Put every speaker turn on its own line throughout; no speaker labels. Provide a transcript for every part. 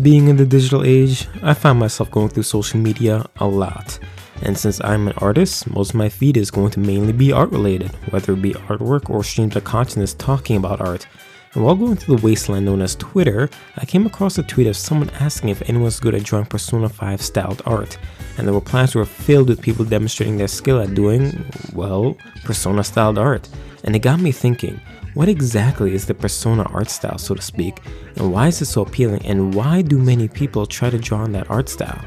Being in the digital age, I find myself going through social media a lot. And since I'm an artist, most of my feed is going to mainly be art related, whether it be artwork or streams of consciousness talking about art. And while going through the wasteland known as Twitter, I came across a tweet of someone asking if anyone's good at drawing Persona 5 styled art. And the replies were filled with people demonstrating their skill at doing, well, Persona styled art. And it got me thinking, what exactly is the Persona art style, so to speak, and why is it so appealing, and why do many people try to draw on that art style?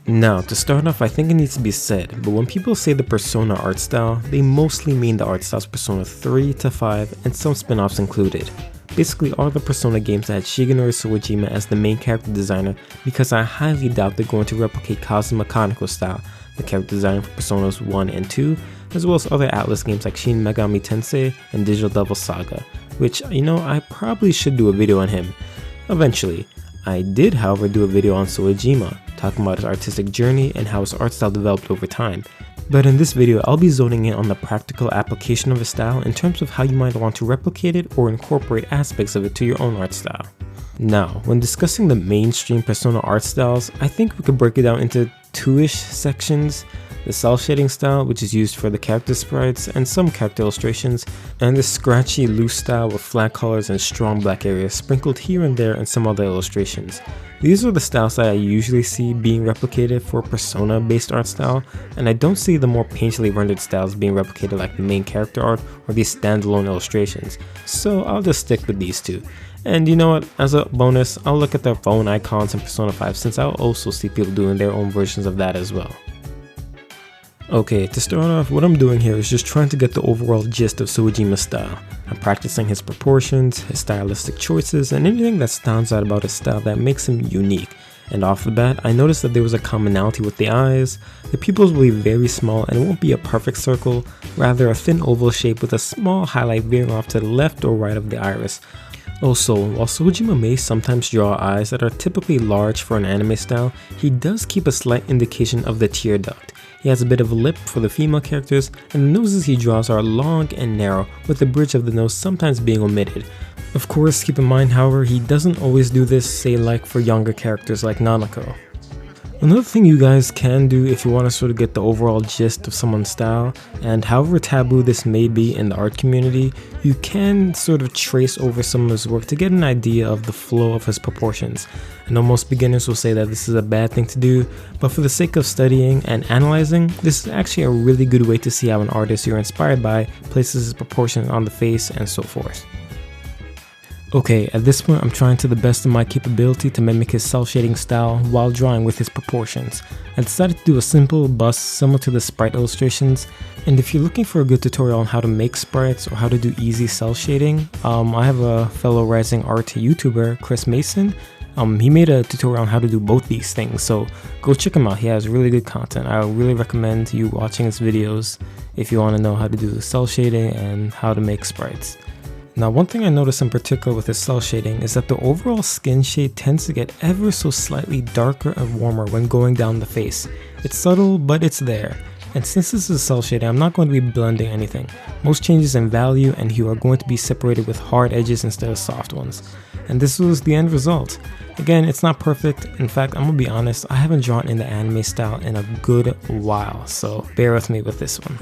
Now, to start off, I think it needs to be said, but when people say the Persona art style, they mostly mean the art styles Persona 3 to 5 and some spin-offs included. Basically all the Persona games that had Shigenori Sawajima as the main character designer, because I highly doubt they're going to replicate Kazuma Kaneko's style, the character designer for Personas 1 and 2, as well as other Atlas games like Shin Megami Tensei and Digital Devil Saga, which, I probably should do a video on him, eventually. I did, however, do a video on Sawajima, talking about his artistic journey and how his art style developed over time. But in this video, I'll be zoning in on the practical application of his style in terms of how you might want to replicate it or incorporate aspects of it to your own art style. Now, when discussing the mainstream Persona art styles, I think we could break it down into two-ish sections. The cel shading style, which is used for the character sprites and some character illustrations, and the scratchy loose style with flat colors and strong black areas sprinkled here and there in some other illustrations. These are the styles that I usually see being replicated for Persona based art style, and I don't see the more painfully rendered styles being replicated like the main character art or these standalone illustrations, so I'll just stick with these two. And you know what, as a bonus, I'll look at their phone icons in Persona 5 since I'll also see people doing their own versions of that as well. Okay, to start off, what I'm doing here is just trying to get the overall gist of Sawajima's style. I'm practicing his proportions, his stylistic choices, and anything that stands out about his style that makes him unique. And off the bat, I noticed that there was a commonality with the eyes. The pupils will be very small and it won't be a perfect circle, rather a thin oval shape with a small highlight veering off to the left or right of the iris. Also, while Sawajima may sometimes draw eyes that are typically large for an anime style, he does keep a slight indication of the tear duct. He has a bit of a lip for the female characters, and the noses he draws are long and narrow, with the bridge of the nose sometimes being omitted. Of course, keep in mind, however, he doesn't always do this, say like for younger characters like Nanako. Another thing you guys can do if you want to sort of get the overall gist of someone's style, and however taboo this may be in the art community, you can sort of trace over some of his work to get an idea of the flow of his proportions. I know most beginners will say that this is a bad thing to do, but for the sake of studying and analyzing, this is actually a really good way to see how an artist you're inspired by places his proportions on the face and so forth. Okay, at this point I'm trying to the best of my capability to mimic his cel shading style while drawing with his proportions. I decided to do a simple bust similar to the sprite illustrations, and if you're looking for a good tutorial on how to make sprites or how to do easy cel shading, I have a fellow rising art YouTuber, Chris Mason. He made a tutorial on how to do both these things, so go check him out. He has really good content. I really recommend you watching his videos if you want to know how to do cel shading and how to make sprites. Now, one thing I noticed in particular with his cel shading is that the overall skin shade tends to get ever so slightly darker and warmer when going down the face. It's subtle, but it's there. And since this is cel shading, I'm not going to be blending anything. Most changes in value and hue are going to be separated with hard edges instead of soft ones. And this was the end result. Again, it's not perfect. In fact, I'm gonna be honest, I haven't drawn in the anime style in a good while, so bear with me with this one.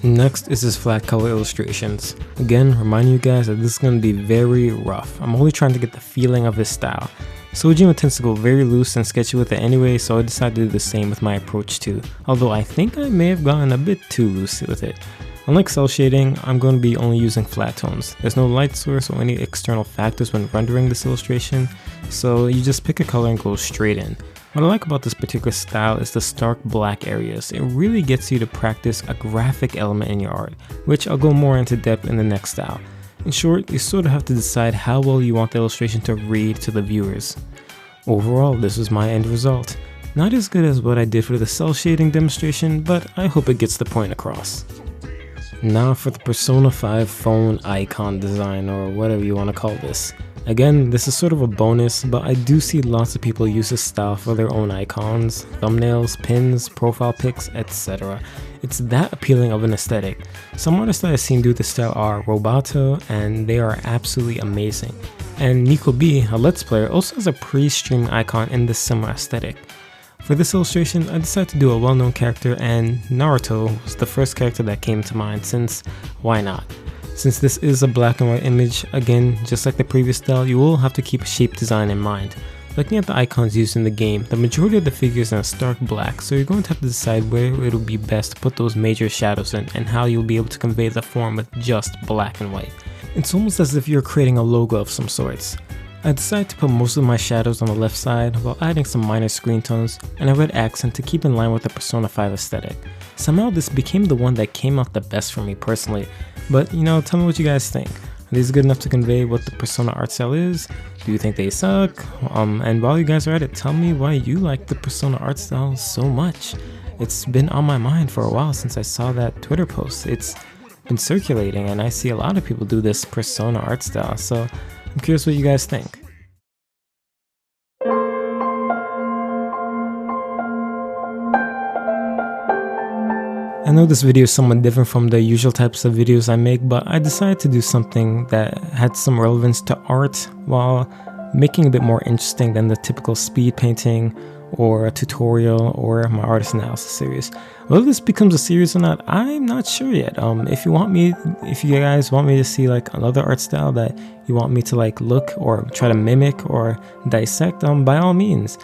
Next is his flat color illustrations. Again, reminding you guys that this is going to be very rough. I'm only trying to get the feeling of his style. Sawajima tends to go very loose and sketchy with it anyway, so I decided to do the same with my approach too. Although I think I may have gone a bit too loose with it. Unlike cel shading, I'm going to be only using flat tones. There's no light source or any external factors when rendering this illustration, so you just pick a color and go straight in. What I like about this particular style is the stark black areas. It really gets you to practice a graphic element in your art, which I'll go more into depth in the next style. In short, you sort of have to decide how well you want the illustration to read to the viewers. Overall, this was my end result. Not as good as what I did for the cel shading demonstration, but I hope it gets the point across. Now for the Persona 5 phone icon design, or whatever you want to call this. Again, this is sort of a bonus, but I do see lots of people use this style for their own icons, thumbnails, pins, profile pics, etc. It's that appealing of an aesthetic. Some artists that I've seen do this style are Roboto, and they are absolutely amazing. And Nico B, a Let's Player, also has a pre-stream icon in this similar aesthetic. For this illustration, I decided to do a well-known character, and Naruto was the first character that came to mind, since why not? Since this is a black and white image, again, just like the previous style, you will have to keep shape design in mind. Looking at the icons used in the game, the majority of the figures are in stark black, so you're going to have to decide where it will be best to put those major shadows in, and how you'll be able to convey the form with just black and white. It's almost as if you're creating a logo of some sorts. I decided to put most of my shadows on the left side while adding some minor screen tones and a red accent to keep in line with the Persona 5 aesthetic. Somehow this became the one that came out the best for me personally, but you know, tell me what you guys think. Are these good enough to convey what the Persona art style is? Do you think they suck? And while you guys are at it, tell me why you like the Persona art style so much. It's been on my mind for a while since I saw that Twitter post. It's been circulating and I see a lot of people do this Persona art style, so I'm curious what you guys think. I know this video is somewhat different from the usual types of videos I make, but I decided to do something that had some relevance to art while making it a bit more interesting than the typical speed painting or a tutorial or my artist analysis series. Whether this becomes a series or not, I'm not sure yet. If you guys want me to see like another art style that you want me to like look or try to mimic or dissect, by all means.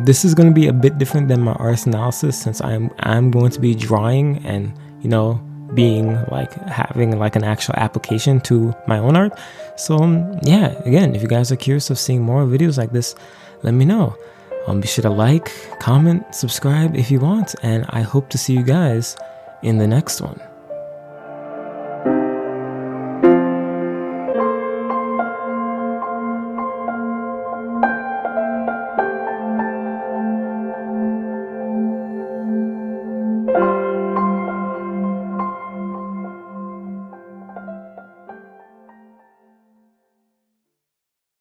This is going to be a bit different than my artist analysis, since I'm going to be drawing and, you know, being like having like an actual application to my own art. So yeah, again, if you guys are curious of seeing more videos like this, let me know. Be sure to like, comment, subscribe if you want, and I hope to see you guys in the next one.